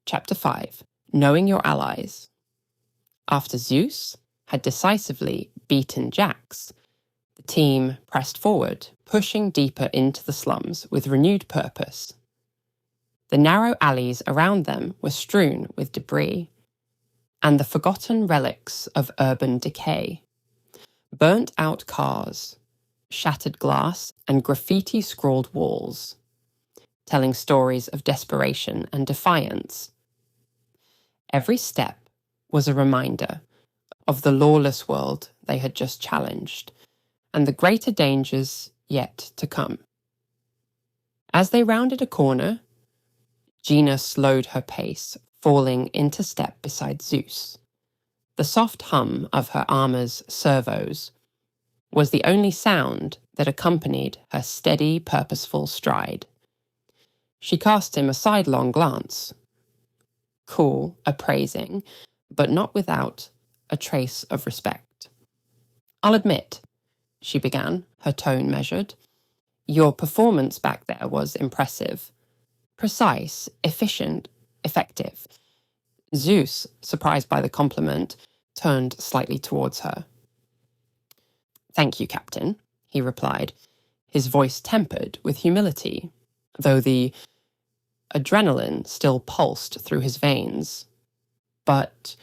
Chapter 5. Knowing Your Allies. After Zeus had decisively beaten Jax, the team pressed forward, pushing deeper into the slums with renewed purpose. The narrow alleys around them were strewn with debris and the forgotten relics of urban decay. Burnt-out cars, shattered glass, and graffiti-scrawled walls, telling stories of desperation and defiance. Every step was a reminder of the lawless world they had just challenged, and the greater dangers yet to come. As they rounded a corner, Gina slowed her pace, falling into step beside Zeus. The soft hum of her armor's servos was the only sound that accompanied her steady, purposeful stride. She cast him a sidelong glance, cool, appraising, but not without a trace of respect. "I'll admit," she began, her tone measured, "your performance back there was impressive. Precise, efficient, effective." Zeus, surprised by the compliment, turned slightly towards her. "Thank you, Captain," he replied, his voice tempered with humility, though the adrenaline still pulsed through his veins. "But,"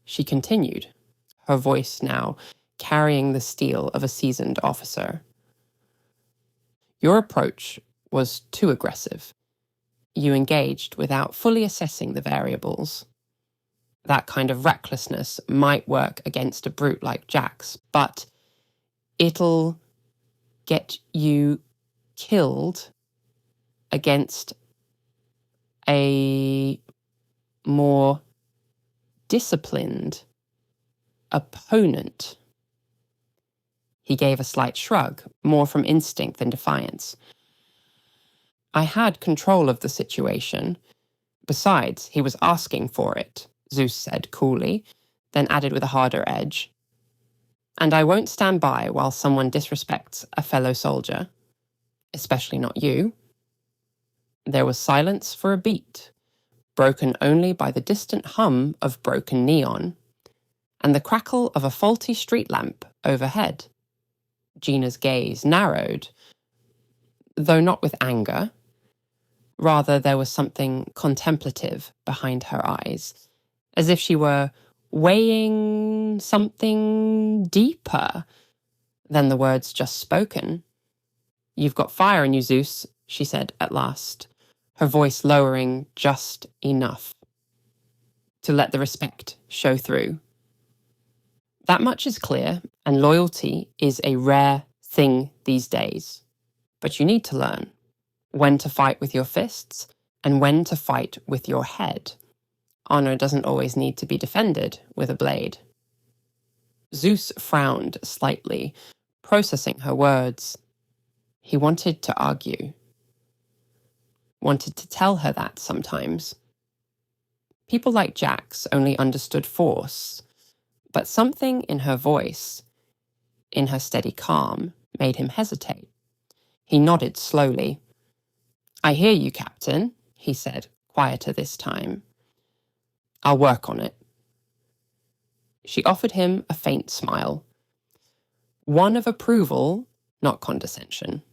she continued, her voice now carrying the steel of a seasoned officer, "your approach was too aggressive. You engaged without fully assessing the variables. That kind of recklessness might work against a brute like Jax, but it'll get you killed against a more disciplined opponent." He gave a slight shrug, more from instinct than defiance. "I had control of the situation. Besides, he was asking for it," Zeus said coolly, then added with a harder edge. "And I won't stand by while someone disrespects a fellow soldier. Especially not you." There was silence for a beat, broken only by the distant hum of broken neon and the crackle of a faulty street lamp overhead. Gina's gaze narrowed, though not with anger. Rather, there was something contemplative behind her eyes, as if she were weighing something deeper than the words just spoken. "You've got fire in you, Zeus," she said at last, her voice lowering just enough to let the respect show through. "That much is clear, and loyalty is a rare thing these days. But you need to learn when to fight with your fists and when to fight with your head. Honor doesn't always need to be defended with a blade." Zeus frowned slightly, processing her words. He wanted to argue. Wanted to tell her that sometimes. People like Jax only understood force, but something in her voice, in her steady calm, made him hesitate. He nodded slowly. "I hear you, Captain," he said, quieter this time. "I'll work on it." She offered him a faint smile, one of approval, not condescension.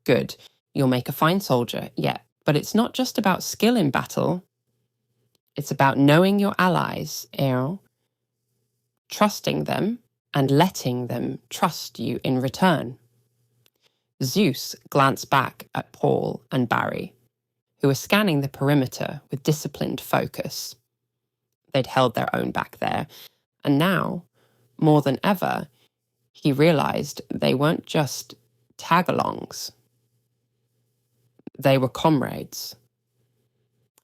"Good. You'll make a fine soldier, yeah, but it's not just about skill in battle. It's about knowing your allies, trusting them and letting them trust you in return." Zeus glanced back at Paul and Barry, who were scanning the perimeter with disciplined focus. They'd held their own back there, and now, more than ever, he realized they weren't just tag-alongs. They were comrades.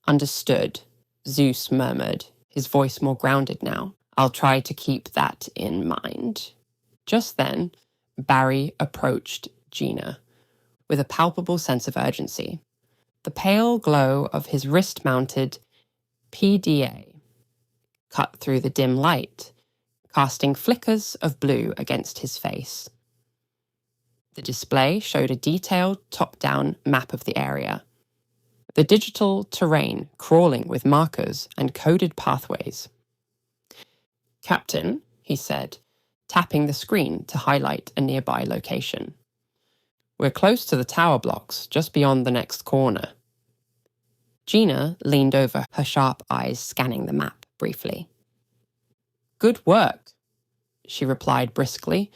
"Understood," Zeus murmured, his voice more grounded now. "I'll try to keep that in mind." Just then, Barry approached Gina with a palpable sense of urgency. The pale glow of his wrist-mounted PDA cut through the dim light, casting flickers of blue against his face. The display showed a detailed top-down map of the area. the digital terrain crawling with markers and coded pathways. "Captain," he said, tapping the screen to highlight a nearby location. "We're close to the tower blocks, just beyond the next corner." Gina leaned over, her sharp eyes scanning the map briefly. "Good work," she replied briskly,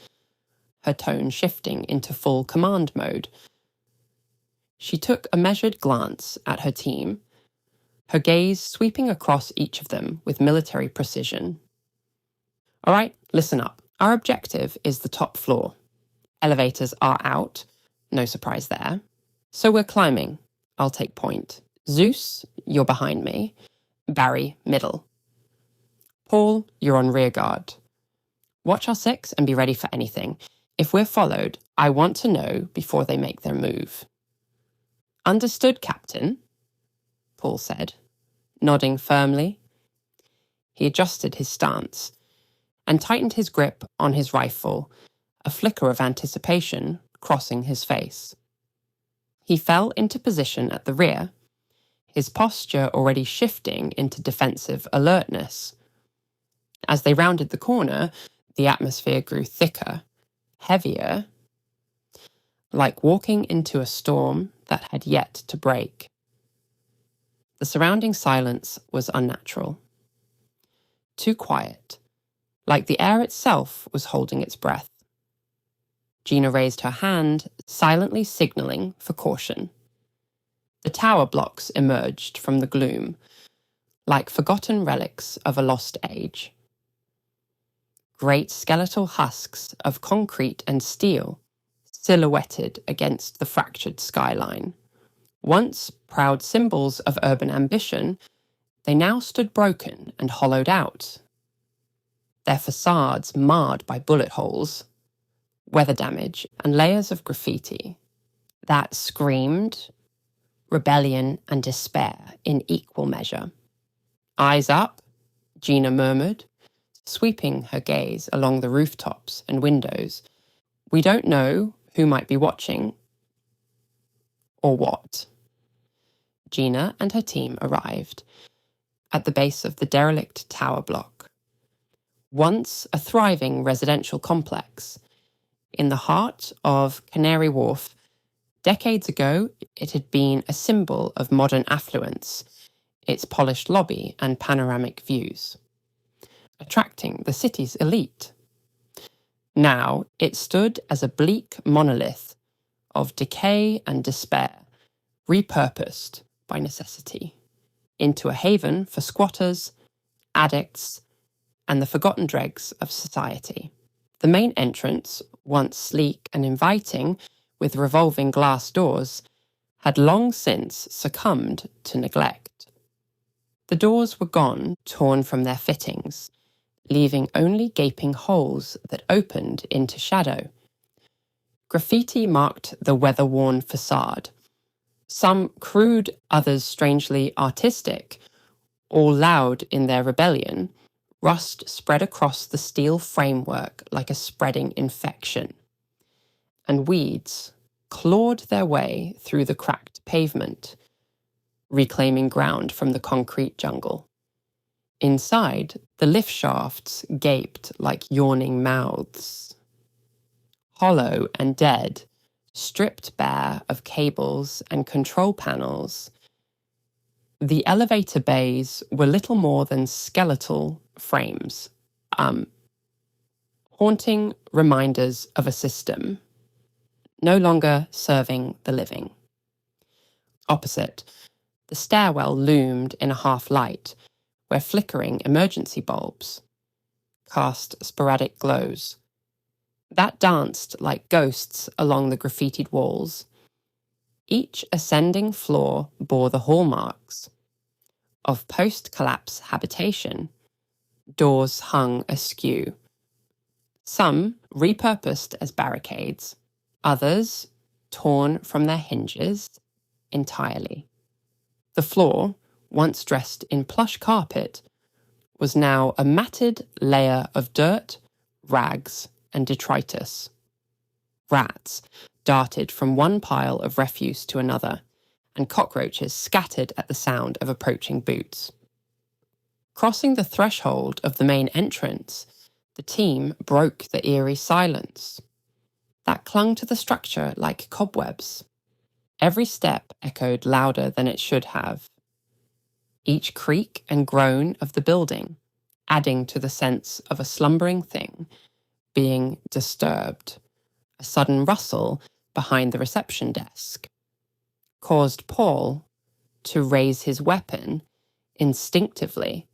her tone shifting into full command mode. She took a measured glance at her team, her gaze sweeping across each of them with military precision. "All right, listen up. Our objective is the top floor. Elevators are out, no surprise there. So we're climbing. I'll take point. Zeus, you're behind me. Barry, middle. Paul, you're on rear guard. Watch our six and be ready for anything. If we're followed, I want to know before they make their move." "Understood, Captain," Paul said, nodding firmly. He adjusted his stance and tightened his grip on his rifle, a flicker of anticipation crossing his face. He fell into position at the rear, his posture already shifting into defensive alertness. As they rounded the corner, the atmosphere grew thicker, heavier, like walking into a storm that had yet to break. The surrounding silence was unnatural. Too quiet, like the air itself was holding its breath. Gina raised her hand, silently signaling for caution. The tower blocks emerged from the gloom, like forgotten relics of a lost age. Great skeletal husks of concrete and steel silhouetted against the fractured skyline. Once proud symbols of urban ambition, they now stood broken and hollowed out, their facades marred by bullet holes, weather damage, and layers of graffiti that screamed rebellion and despair in equal measure. "Eyes up," Gina murmured, sweeping her gaze along the rooftops and windows. "We don't know who might be watching or what." Gina and her team arrived at the base of the derelict tower block. Once a thriving residential complex, in the heart of Canary Wharf, decades ago it had been a symbol of modern affluence, its polished lobby and panoramic views, attracting the city's elite. Now it stood as a bleak monolith of decay and despair, repurposed by necessity into a haven for squatters, addicts, and the forgotten dregs of society. The main entrance, once sleek and inviting, with revolving glass doors, had long since succumbed to neglect. The doors were gone, torn from their fittings, leaving only gaping holes that opened into shadow. Graffiti marked the weather-worn facade, some crude, others strangely artistic, all loud in their rebellion. Rust spread across the steel framework like a spreading infection, and weeds clawed their way through the cracked pavement, reclaiming ground from the concrete jungle. Inside, the lift shafts gaped like yawning mouths. Hollow and dead, stripped bare of cables and control panels, the elevator bays were little more than skeletal frames, haunting reminders of a system no longer serving the living. Opposite, the stairwell loomed in a half-light, where flickering emergency bulbs cast sporadic glows that danced like ghosts along the graffitied walls. Each ascending floor bore the hallmarks of post-collapse habitation. Doors hung askew, some repurposed as barricades, others torn from their hinges entirely. The floor, once dressed in plush carpet, was now a matted layer of dirt, rags, and detritus. Rats darted from one pile of refuse to another, and cockroaches scattered at the sound of approaching boots. Crossing the threshold of the main entrance, the team broke the eerie silence that clung to the structure like cobwebs. Every step echoed louder than it should have, each creak and groan of the building adding to the sense of a slumbering thing being disturbed. A sudden rustle behind the reception desk caused Paul to raise his weapon instinctively.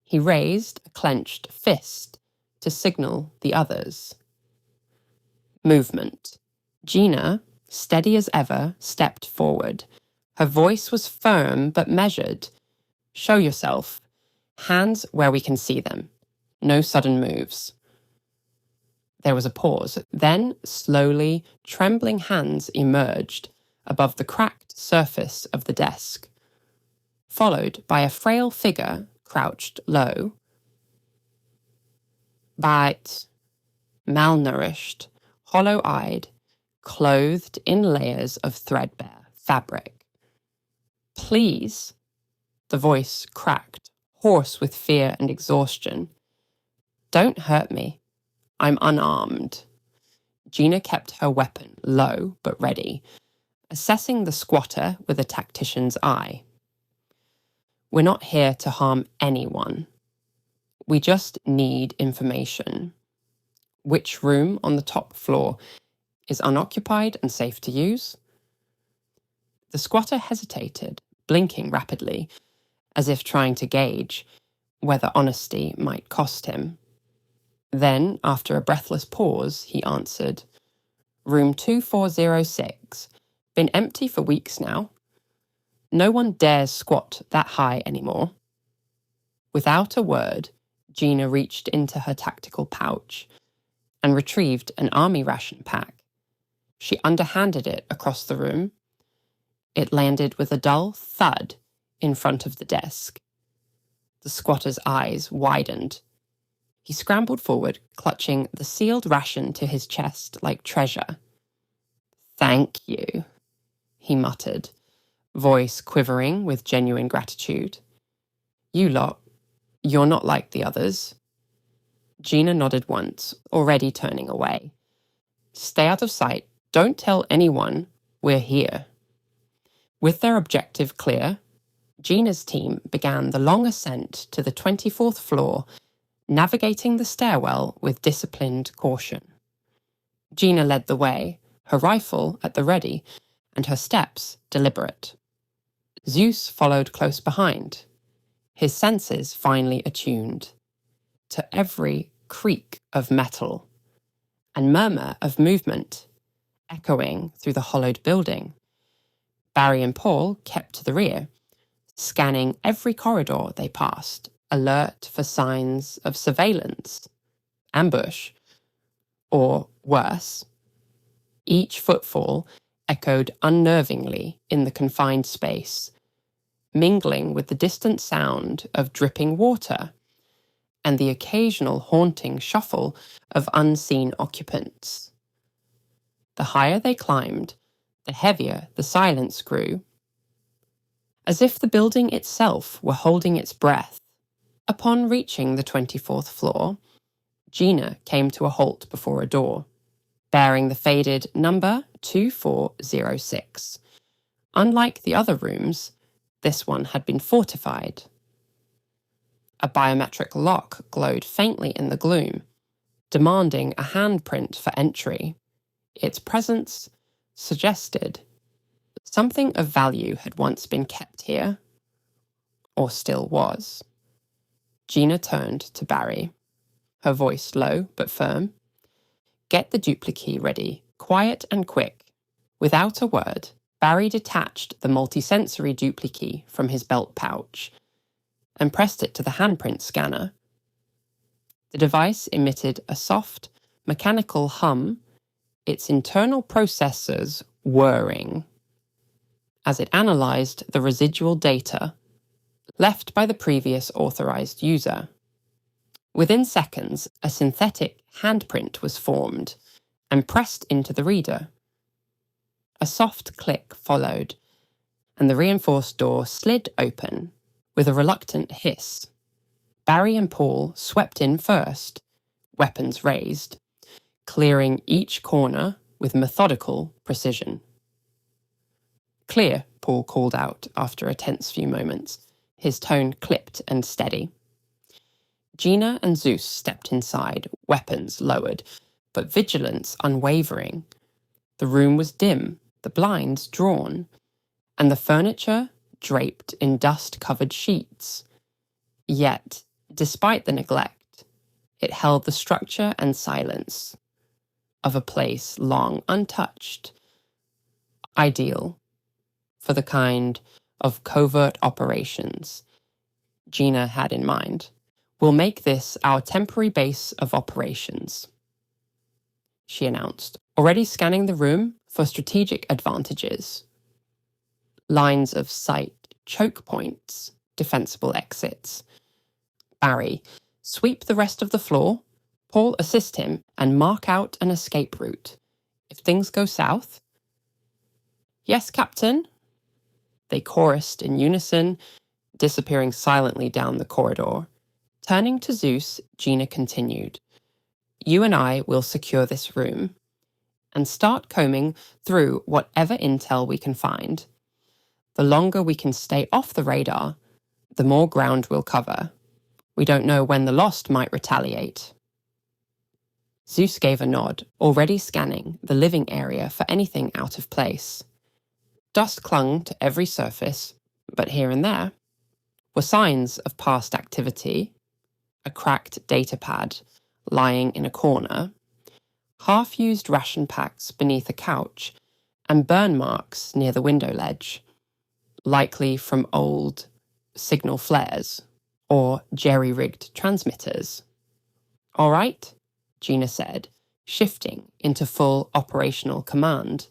He raised a clenched fist to signal the others. Movement. Gina, steady as ever, stepped forward. Her voice was firm but measured. Show yourself. Hands where we can see them. No sudden moves. There was a pause. Then, slowly, trembling hands emerged above the cracked surface of the desk, followed by a frail figure crouched low. Bite, malnourished, hollow-eyed, clothed in layers of threadbare fabric. Please, the voice cracked, hoarse with fear and exhaustion. Don't hurt me. I'm unarmed. Gina kept her weapon low but ready, assessing the squatter with a tactician's eye. We're not here to harm anyone. We just need information. Which room on the top floor is unoccupied and safe to use? The squatter hesitated, blinking rapidly, as if trying to gauge whether honesty might cost him. Then, after a breathless pause, he answered, Room 2406. Been empty for weeks now. No one dares squat that high anymore. Without a word, Gina reached into her tactical pouch and retrieved an army ration pack. She underhanded it across the room. It landed with a dull thud in front of the desk. The squatter's eyes widened. He scrambled forward, clutching the sealed ration to his chest like treasure. Thank you, he muttered, voice quivering with genuine gratitude. You lot, you're not like the others. Gina nodded once, already turning away. Stay out of sight. Don't tell anyone we're here. With their objective clear, Gina's team began the long ascent to the 24th floor, navigating the stairwell with disciplined caution. Gina led the way, her rifle at the ready, and her steps deliberate. Zeus followed close behind, his senses finely attuned to every creak of metal and murmur of movement echoing through the hollowed building. Barry and Paul kept to the rear, scanning every corridor they passed, alert for signs of surveillance, ambush, or worse. Each footfall echoed unnervingly in the confined space, mingling with the distant sound of dripping water and the occasional haunting shuffle of unseen occupants. The higher they climbed, the heavier the silence grew, as if the building itself were holding its breath. Upon reaching the 24th floor, Gina came to a halt before a door, bearing the faded number 2406. Unlike the other rooms, this one had been fortified. A biometric lock glowed faintly in the gloom, demanding a handprint for entry. Its presence suggested something of value had once been kept here, or still was. Gina turned to Barry, her voice low but firm. Get the duplicate ready, quiet and quick. Without a word, Barry detached the multisensory duplicate from his belt pouch and pressed it to the handprint scanner. The device emitted a soft, mechanical hum, its internal processors whirring, as it analysed the residual data left by the previous authorised user. Within seconds, a synthetic handprint was formed and pressed into the reader. A soft click followed, and the reinforced door slid open with a reluctant hiss. Barry and Paul swept in first, weapons raised, clearing each corner with methodical precision. "Clear," Paul called out after a tense few moments, his tone clipped and steady. Gina and Zeus stepped inside, weapons lowered, but vigilance unwavering. The room was dim, the blinds drawn, and the furniture draped in dust-covered sheets. Yet, despite the neglect, it held the structure and silence of a place long untouched, ideal for the kind of covert operations Gina had in mind. "We'll make this our temporary base of operations," she announced, already scanning the room for strategic advantages. Lines of sight, choke points, defensible exits. "Barry, sweep the rest of the floor. Paul, assist him and mark out an escape route. If things go south..." "Yes, Captain," they chorused in unison, disappearing silently down the corridor. Turning to Zeus, Gina continued, "You and I will secure this room and start combing through whatever intel we can find. The longer we can stay off the radar, the more ground we'll cover. We don't know when the Lost might retaliate." Zeus gave a nod, already scanning the living area for anything out of place. Dust clung to every surface, but here and there were signs of past activity: a cracked data pad lying in a corner, half-used ration packs beneath a couch, and burn marks near the window ledge, likely from old signal flares or jerry-rigged transmitters. "All right," Gina said, shifting into full operational command.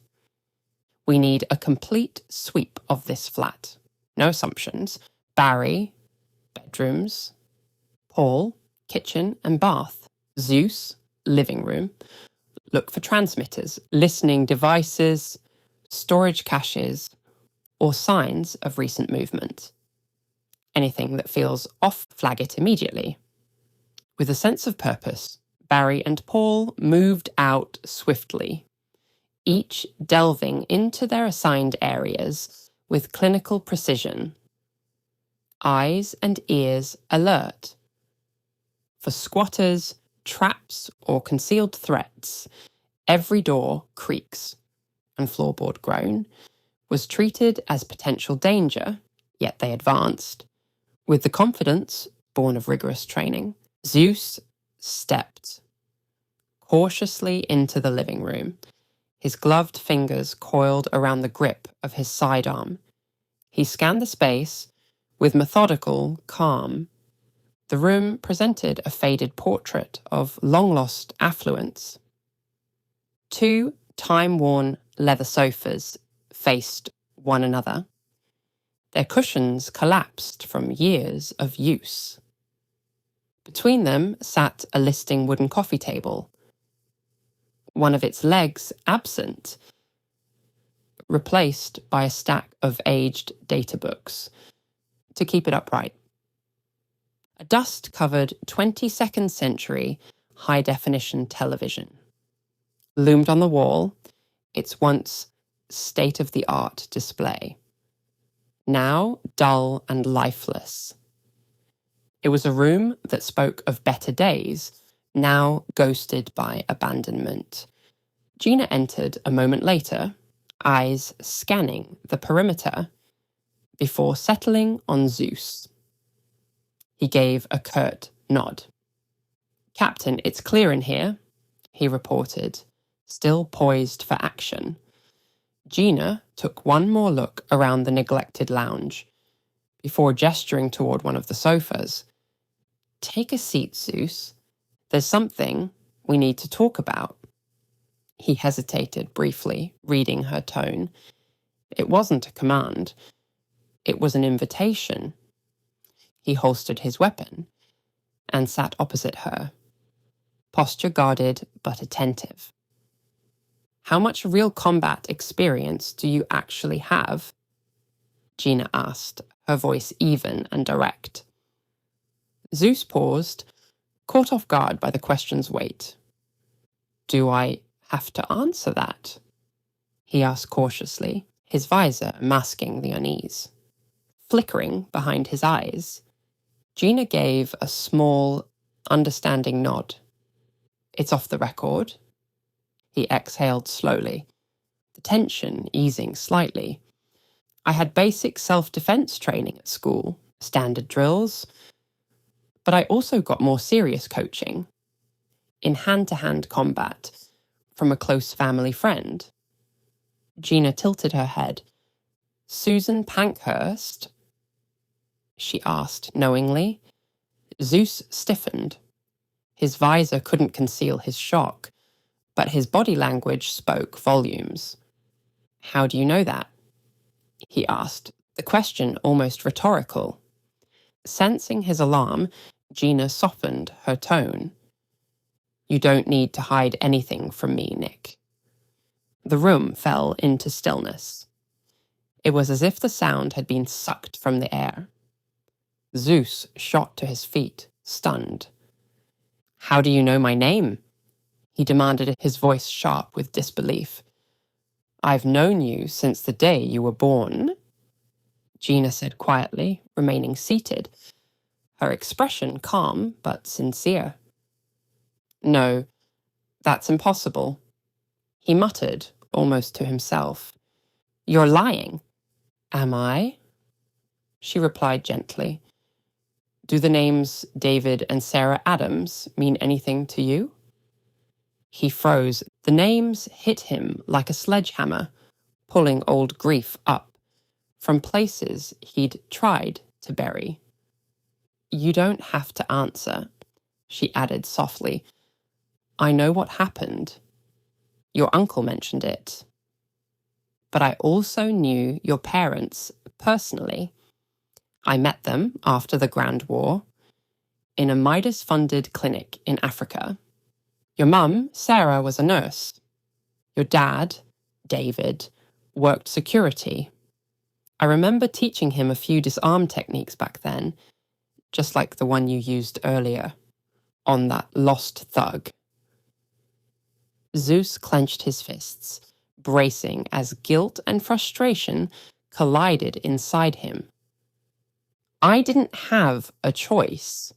"We need a complete sweep of this flat. No assumptions. Barry, bedrooms. Paul, kitchen and bath. Zeus, living room. Look for transmitters, listening devices, storage caches, or signs of recent movement. Anything that feels off, flag it immediately." With a sense of purpose, Barry and Paul moved out swiftly, each delving into their assigned areas with clinical precision. Eyes and ears alert for squatters, traps, or concealed threats. Every door creaks and floorboard groan was treated as potential danger, yet they advanced with the confidence born of rigorous training. Zeus stepped cautiously into the living room, his gloved fingers coiled around the grip of his sidearm. He scanned the space with methodical calm. The room presented a faded portrait of long-lost affluence. 2 time-worn leather sofas faced one another, their cushions collapsed from years of use. Between them sat a listing wooden coffee table, one of its legs absent, replaced by a stack of aged data books to keep it upright. A dust-covered 22nd century high-definition television loomed on the wall, its once state-of-the-art display, now dull and lifeless. It was a room that spoke of better days, now ghosted by abandonment. Gina entered a moment later, eyes scanning the perimeter, before settling on Zeus. He gave a curt nod. "Captain, it's clear in here," he reported, still poised for action. Gina took one more look around the neglected lounge, before gesturing toward one of the sofas. "Take a seat, Zeus. There's something we need to talk about." He hesitated briefly, reading her tone. It wasn't a command. It was an invitation. He holstered his weapon and sat opposite her, posture guarded but attentive. "How much real combat experience do you actually have?" Gina asked, her voice even and direct. Zeus paused, caught off guard by the question's weight. Do I have to answer that? He asked cautiously, his visor masking the unease. Flickering behind his eyes, Gina gave a small, understanding nod. It's off the record. He exhaled slowly, the tension easing slightly. I had basic self-defense training at school, standard drills, but I also got more serious coaching in hand-to-hand combat from a close family friend. Gina tilted her head. Susan Pankhurst? She asked knowingly. Zeus stiffened. His visor couldn't conceal his shock, but his body language spoke volumes. How do you know that? He asked, the question almost rhetorical. Sensing his alarm, Gina softened her tone. You don't need to hide anything from me, Nick. The room fell into stillness. It was as if the sound had been sucked from the air. Zeus shot to his feet, stunned. How do you know my name? He demanded, his voice sharp with disbelief. I've known you since the day you were born, Gina said quietly, remaining seated, her expression calm but sincere. No, that's impossible, he muttered, almost to himself. You're lying. Am I? She replied gently. Do the names David and Sarah Adams mean anything to you? He froze. The names hit him like a sledgehammer, pulling old grief up from places he'd tried to bury. You don't have to answer, she added softly. I know what happened. Your uncle mentioned it. But I also knew your parents personally. I met them after the Grand War in a Midas-funded clinic in Africa. Your mum, Sarah, was a nurse. Your dad, David, worked security. I remember teaching him a few disarm techniques back then, just like the one you used earlier, on that lost thug. Zeus clenched his fists, bracing as guilt and frustration collided inside him. I didn't have a choice,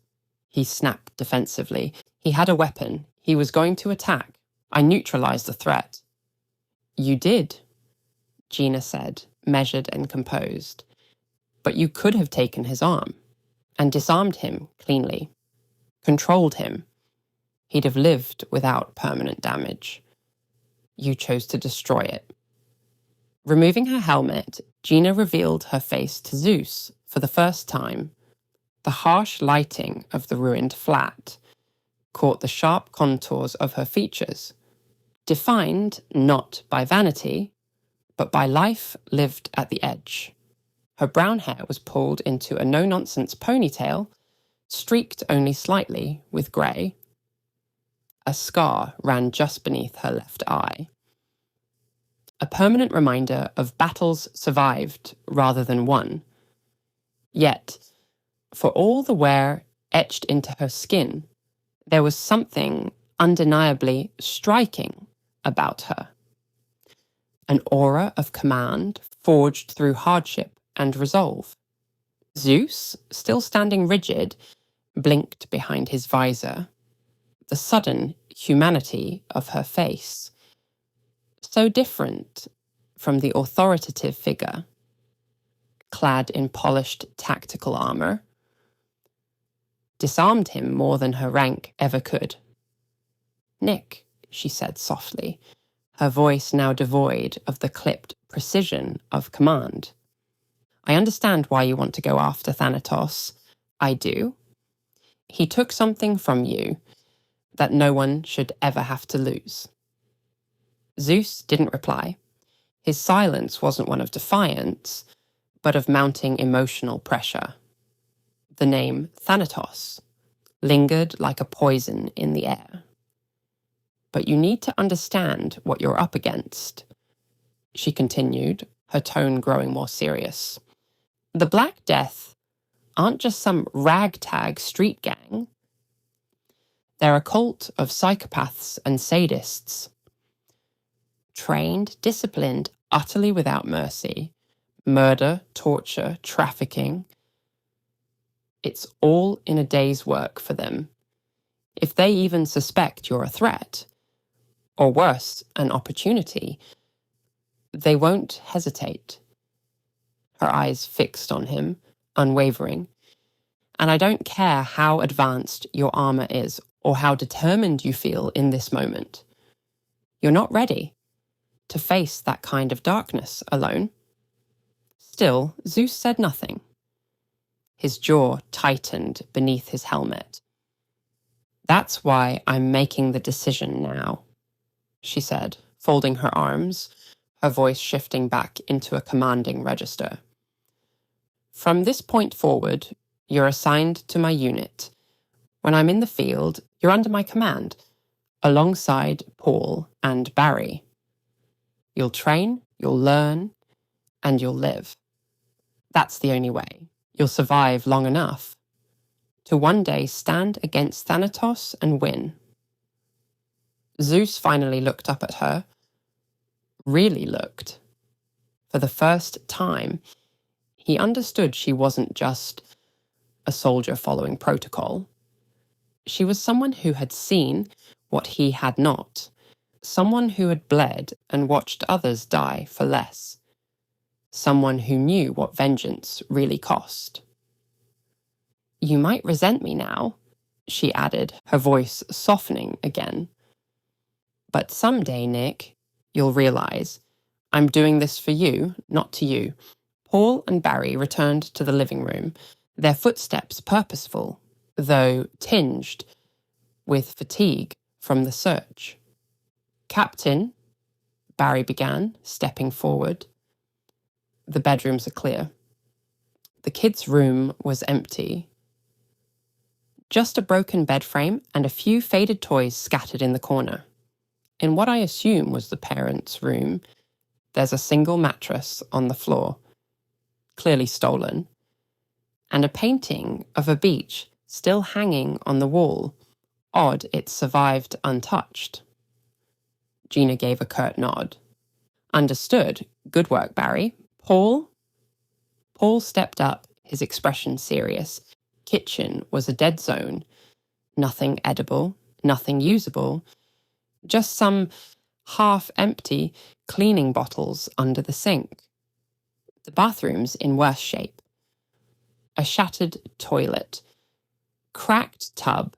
he snapped defensively. He had a weapon. He was going to attack. I neutralized the threat. You did, Gina said, measured and composed. But you could have taken his arm and disarmed him cleanly, controlled him. He'd have lived without permanent damage. You chose to destroy it. Removing her helmet, Gina revealed her face to Zeus for the first time. The harsh lighting of the ruined flat caught the sharp contours of her features, defined not by vanity, but by life lived at the edge. Her brown hair was pulled into a no-nonsense ponytail, streaked only slightly with grey. A scar ran just beneath her left eye. A permanent reminder of battles survived rather than won. Yet, for all the wear etched into her skin, there was something undeniably striking about her. An aura of command forged through hardship and resolve. Zeus, still standing rigid, blinked behind his visor. The sudden humanity of her face, so different from the authoritative figure, clad in polished tactical armor, disarmed him more than her rank ever could. Nick, she said softly, her voice now devoid of the clipped precision of command. I understand why you want to go after Thanatos. I do. He took something from you that no one should ever have to lose. Zeus didn't reply. His silence wasn't one of defiance, but of mounting emotional pressure. The name Thanatos lingered like a poison in the air. But you need to understand what you're up against, she continued, her tone growing more serious. The Black Death aren't just some ragtag street gang. They're a cult of psychopaths and sadists. Trained, disciplined, utterly without mercy. Murder, torture, trafficking. It's all in a day's work for them. If they even suspect you're a threat, or worse, an opportunity, they won't hesitate. Her eyes fixed on him, unwavering. And I don't care how advanced your armor is or how determined you feel in this moment. You're not ready to face that kind of darkness alone. Still, Zeus said nothing. His jaw tightened beneath his helmet. That's why I'm making the decision now, she said, folding her arms, her voice shifting back into a commanding register. From this point forward, you're assigned to my unit. When I'm in the field, you're under my command, alongside Paul and Barry. You'll train, you'll learn, and you'll live. That's the only way. You'll survive long enough to one day stand against Thanatos and win. Zeus finally looked up at her. Really looked. For the first time, he understood she wasn't just a soldier following protocol. She was someone who had seen what he had not. Someone who had bled and watched others die for less. Someone who knew what vengeance really cost. You might resent me now, she added, her voice softening again. But someday, Nick, you'll realize I'm doing this for you, not to you. Paul and Barry returned to the living room, their footsteps purposeful, though tinged with fatigue from the search. Captain, Barry began, stepping forward. The bedrooms are clear. The kids' room was empty. Just a broken bed frame and a few faded toys scattered in the corner. In what I assume was the parents' room, there's a single mattress on the floor, clearly stolen, and a painting of a beach still hanging on the wall. Odd it survived untouched. Gina gave a curt nod. Understood. Good work, Barry. Paul? Paul stepped up, his expression serious. Kitchen was a dead zone. Nothing edible, nothing usable. Just some half-empty cleaning bottles under the sink. The bathroom's in worse shape. A shattered toilet, cracked tub,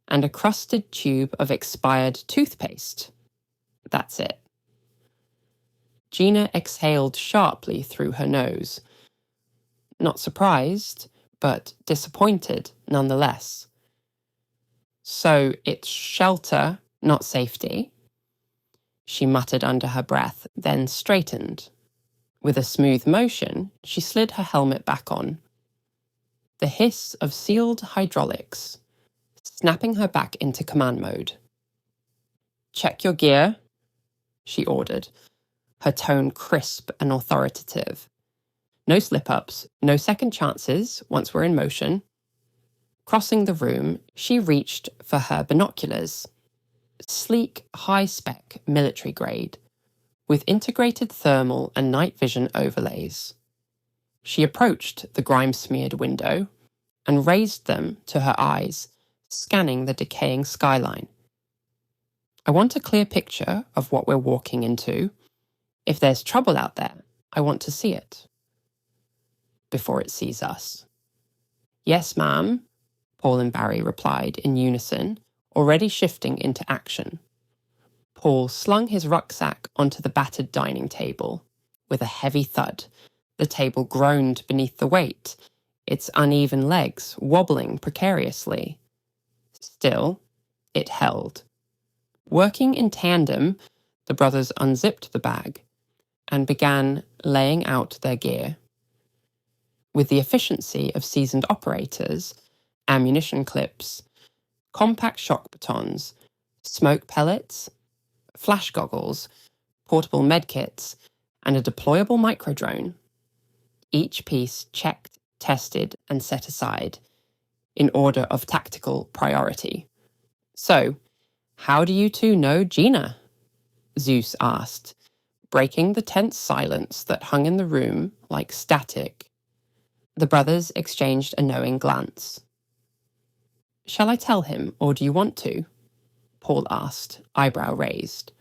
and a crusted tube of expired toothpaste. That's it. Gina exhaled sharply through her nose. Not surprised, but disappointed nonetheless. So it's shelter, not safety, she muttered under her breath, then straightened. With a smooth motion, she slid her helmet back on. The hiss of sealed hydraulics, snapping her back into command mode. Check your gear, she ordered, her tone crisp and authoritative. No slip-ups, no second chances once we're in motion. Crossing the room, she reached for her binoculars. Sleek, high-spec, military grade, with integrated thermal and night vision overlays. She approached the grime-smeared window and raised them to her eyes, scanning the decaying skyline. I want a clear picture of what we're walking into. If there's trouble out there, I want to see it. Before it sees us. Yes, ma'am, Paul and Barry replied in unison, already shifting into action. Paul slung his rucksack onto the battered dining table. With a heavy thud, the table groaned beneath the weight, its uneven legs wobbling precariously. Still, it held. Working in tandem, the brothers unzipped the bag and began laying out their gear. With the efficiency of seasoned operators, ammunition clips, compact shock batons, smoke pellets, flash goggles, portable medkits, and a deployable microdrone. each piece checked, tested, and set aside in order of tactical priority. "So, how do you two know Gina?" Zeus asked, breaking the tense silence that hung in the room like static. The brothers exchanged a knowing glance. "Shall I tell him, or do you want to?" Paul asked, eyebrow raised.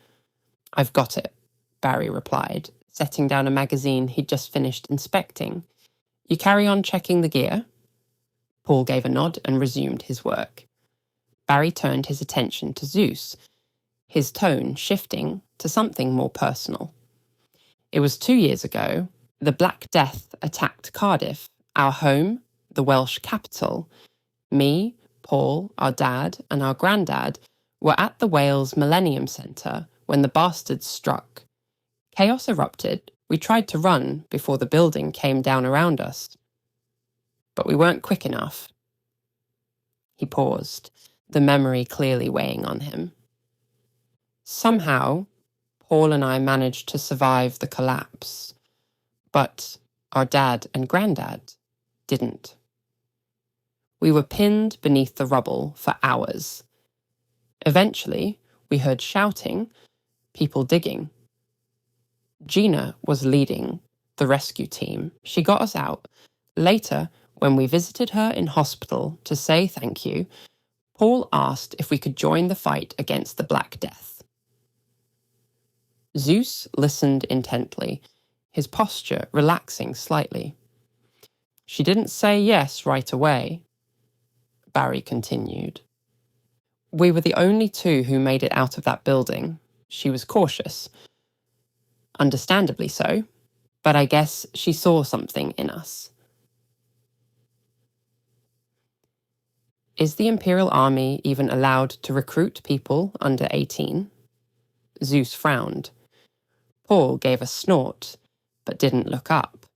"I've got it," Barry replied, setting down a magazine he'd just finished inspecting. "You carry on checking the gear?" Paul gave a nod and resumed his work. Barry turned his attention to Zeus, his tone shifting to something more personal. "It was 2 years ago. The Black Death attacked Cardiff, our home, the Welsh capital. Me, Paul, our dad, and our granddad were at the Wales Millennium Centre when the bastards struck. Chaos erupted. We tried to run before the building came down around us. But we weren't quick enough." He paused, the memory clearly weighing on him. "Somehow, Paul and I managed to survive the collapse, but our dad and granddad didn't. We were pinned beneath the rubble for hours. Eventually, we heard shouting, people digging. Gina was leading the rescue team. She got us out. Later, when we visited her in hospital to say thank you, Paul asked if we could join the fight against the Black Death." Zeus listened intently, his posture relaxing slightly. "She didn't say yes right away," Barry continued. "We were the only two who made it out of that building. She was cautious. Understandably so, but I guess she saw something in us." "Is the Imperial Army even allowed to recruit people under 18? Zeus frowned. Paul gave a snort, but didn't look up.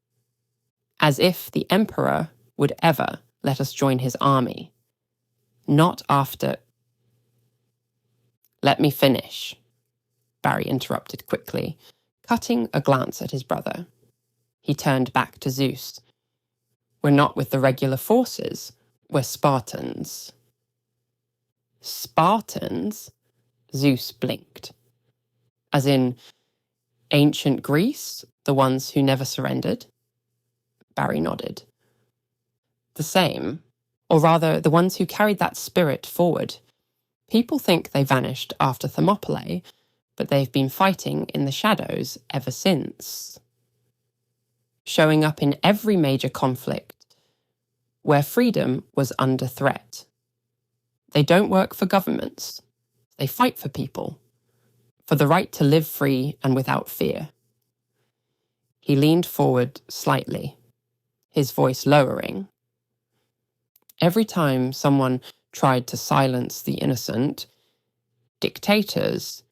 As if the Emperor would ever let us join his army. Not after... "Let me finish," Barry interrupted quickly, cutting a glance at his brother. He turned back to Zeus. "We're not with the regular forces. We're Spartans." "Spartans?" Zeus blinked. "As in ancient Greece, the ones who never surrendered?" Barry nodded. "The same, or rather the ones who carried that spirit forward. People think they vanished after Thermopylae, but they've been fighting in the shadows ever since. Showing up in every major conflict where freedom was under threat. They don't work for governments. They fight for people, for the right to live free and without fear." He leaned forward slightly, his voice lowering. "Every time someone tried to silence the innocent, dictators,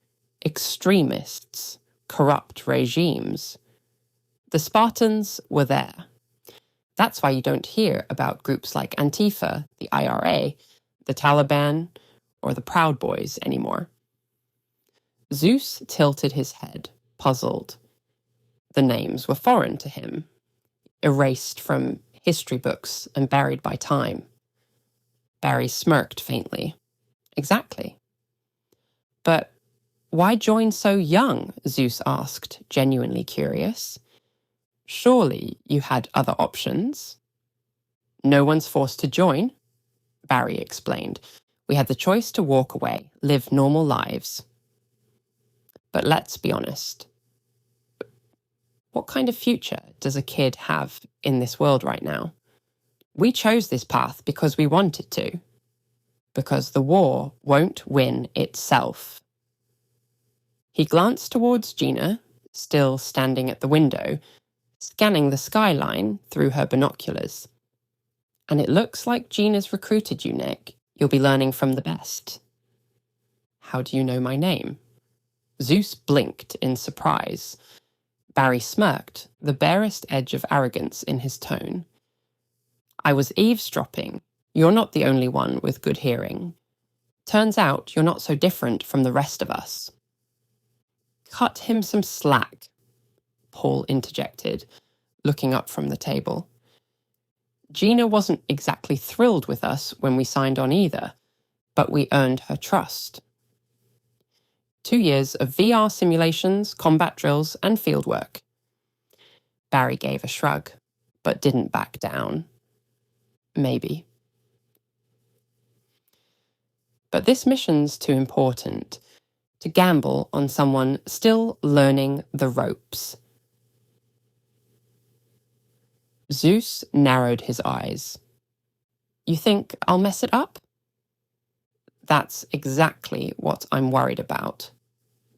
extremists, corrupt regimes, the Spartans were there. That's why you don't hear about groups like Antifa, the IRA, the Taliban, or the Proud Boys anymore." Zeus tilted his head, puzzled. The names were foreign to him, erased from history books and buried by time. Barry smirked faintly. "Exactly." "But why join so young?" Zeus asked, genuinely curious. "Surely you had other options." "No one's forced to join," Barry explained. "We had the choice to walk away, live normal lives." "But let's be honest. What kind of future does a kid have in this world right now? We chose this path because we wanted to. Because the war won't win itself." He glanced towards Gina, still standing at the window, scanning the skyline through her binoculars. "And it looks like Gina's recruited you, Nick. You'll be learning from the best." "How do you know my name?" Zeus blinked in surprise. Barry smirked, the barest edge of arrogance in his tone. "I was eavesdropping. You're not the only one with good hearing. Turns out you're not so different from the rest of us." "Cut him some slack," Paul interjected, looking up from the table. Gina wasn't exactly thrilled with us when we signed on either, but we earned her trust. 2 years of VR simulations, combat drills, and fieldwork. Barry gave a shrug, but didn't back down. Maybe. But this mission's too important to gamble on someone still learning the ropes. Zeus narrowed his eyes. You think I'll mess it up? That's exactly what I'm worried about,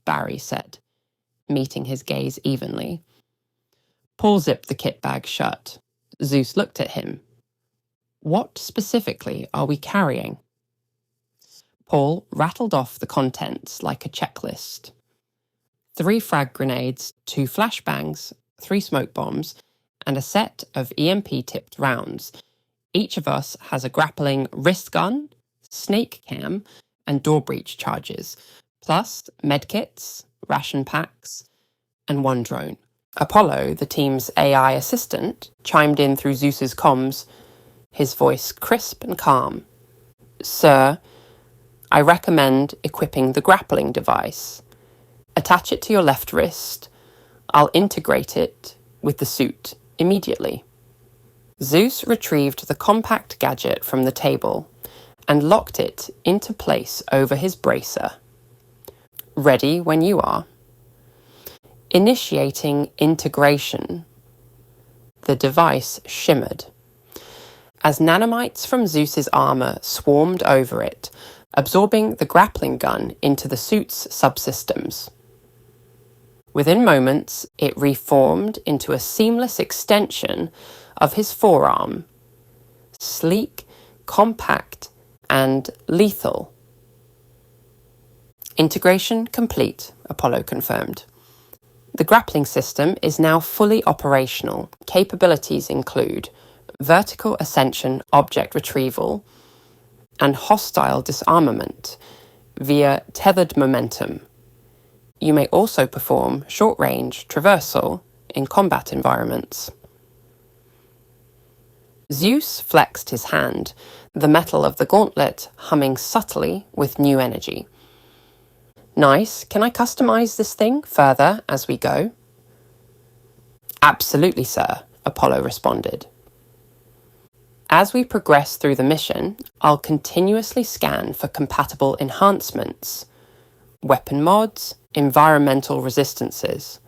Barry said, meeting his gaze evenly. Paul zipped the kit bag shut. Zeus looked at him. What specifically are we carrying? Paul rattled off the contents like a checklist. 3 frag grenades, 2 flashbangs, 3 smoke bombs, and a set of EMP-tipped rounds. Each of us has a grappling wrist gun, snake cam, and door breach charges, plus medkits, ration packs, and 1 drone. Apollo, the team's AI assistant, chimed in through Zeus's comms, his voice crisp and calm. Sir, I recommend equipping the grappling device. Attach it to your left wrist. I'll integrate it with the suit immediately. Zeus retrieved the compact gadget from the table and locked it into place over his bracer. Ready when you are. Initiating integration. The device shimmered. As nanomites from Zeus's armor swarmed over it, absorbing the grappling gun into the suit's subsystems. Within moments, it reformed into a seamless extension of his forearm. Sleek, compact, and lethal. Integration complete, Apollo confirmed. The grappling system is now fully operational. Capabilities include vertical ascension object retrieval and hostile disarmament via tethered momentum. You may also perform short-range traversal in combat environments. Zeus flexed his hand, the metal of the gauntlet humming subtly with new energy. Nice. Can I customize this thing further as we go? Absolutely, sir, Apollo responded. As we progress through the mission, I'll continuously scan for compatible enhancements, weapon mods, environmental resistances,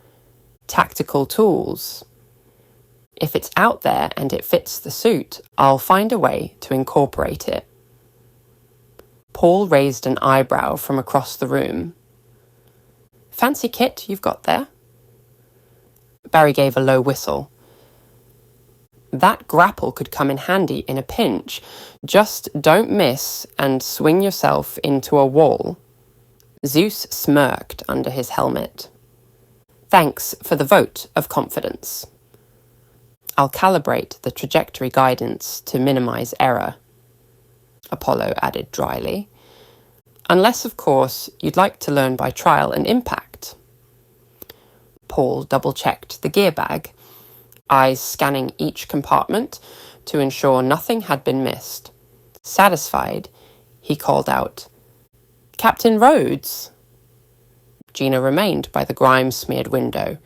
tactical tools. If it's out there and it fits the suit, I'll find a way to incorporate it. Paul raised an eyebrow from across the room. Fancy kit you've got there? Barry gave a low whistle. That grapple could come in handy in a pinch. Just don't miss and swing yourself into a wall. Zeus smirked under his helmet. Thanks for the vote of confidence. I'll calibrate the trajectory guidance to minimize error, Apollo added dryly. Unless, of course, you'd like to learn by trial and impact. Paul double-checked the gear bag, eyes scanning each compartment to ensure nothing had been missed. Satisfied, he called out, Captain Rhodes! Gina remained by the grime-smeared window,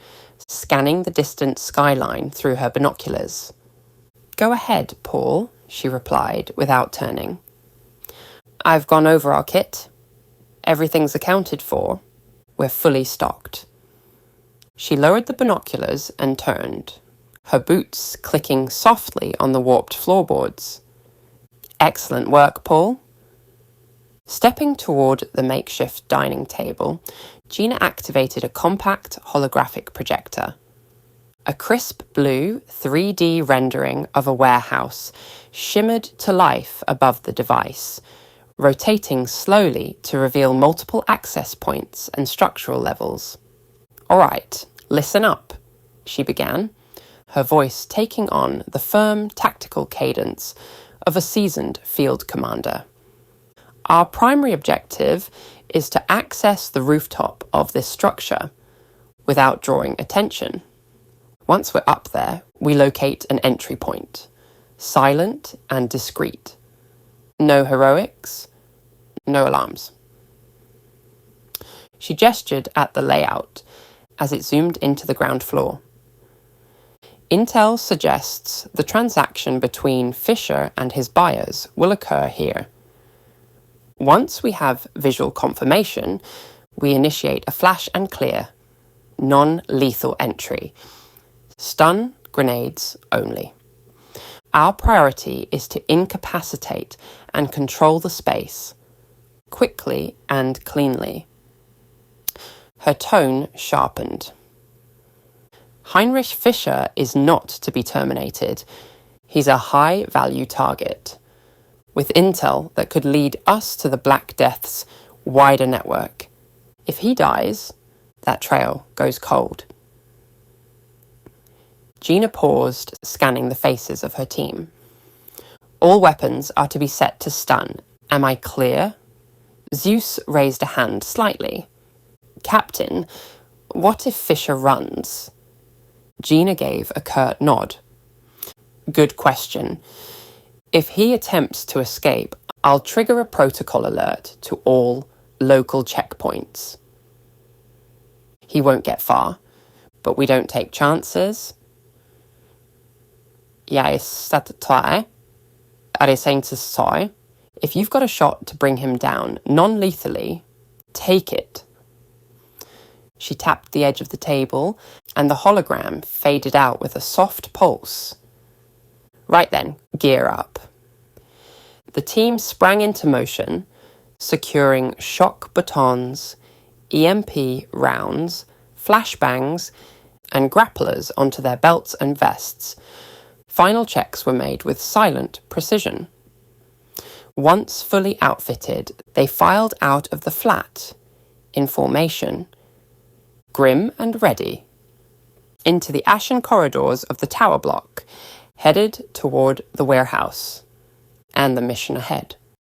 scanning the distant skyline through her binoculars. Go ahead, Paul, she replied without turning. I've gone over our kit. Everything's accounted for. We're fully stocked. She lowered the binoculars and turned, her boots clicking softly on the warped floorboards. Excellent work, Paul. Stepping toward the makeshift dining table, Gina activated a compact holographic projector. A crisp blue 3D rendering of a warehouse shimmered to life above the device, rotating slowly to reveal multiple access points and structural levels. All right, listen up, she began, her voice taking on the firm, tactical cadence of a seasoned field commander. Our primary objective is to access the rooftop of this structure without drawing attention. Once we're up there, we locate an entry point, silent and discreet. No heroics, no alarms. She gestured at the layout as it zoomed into the ground floor. Intel suggests the transaction between Fisher and his buyers will occur here. Once we have visual confirmation, we initiate a flash and clear, non-lethal entry. Stun grenades only. Our priority is to incapacitate and control the space, quickly and cleanly. Her tone sharpened. Heinrich Fischer is not to be terminated. He's a high-value target, with intel that could lead us to the Black Death's wider network. If he dies, that trail goes cold. Gina paused, scanning the faces of her team. All weapons are to be set to stun. Am I clear? Zeus raised a hand slightly. Captain, what if Fisher runs? Gina gave a curt nod. Good question. If he attempts to escape, I'll trigger a protocol alert to all local checkpoints. He won't get far, but we don't take chances. Jeg er saying to Soy, if you've got a shot to bring him down non-lethally, take it. She tapped the edge of the table, and the hologram faded out with a soft pulse. Right then, gear up. The team sprang into motion, securing shock batons, EMP rounds, flashbangs, and grapplers onto their belts and vests. Final checks were made with silent precision. Once fully outfitted, they filed out of the flat, in formation, grim and ready, into the ashen corridors of the tower block, headed toward the warehouse and the mission ahead.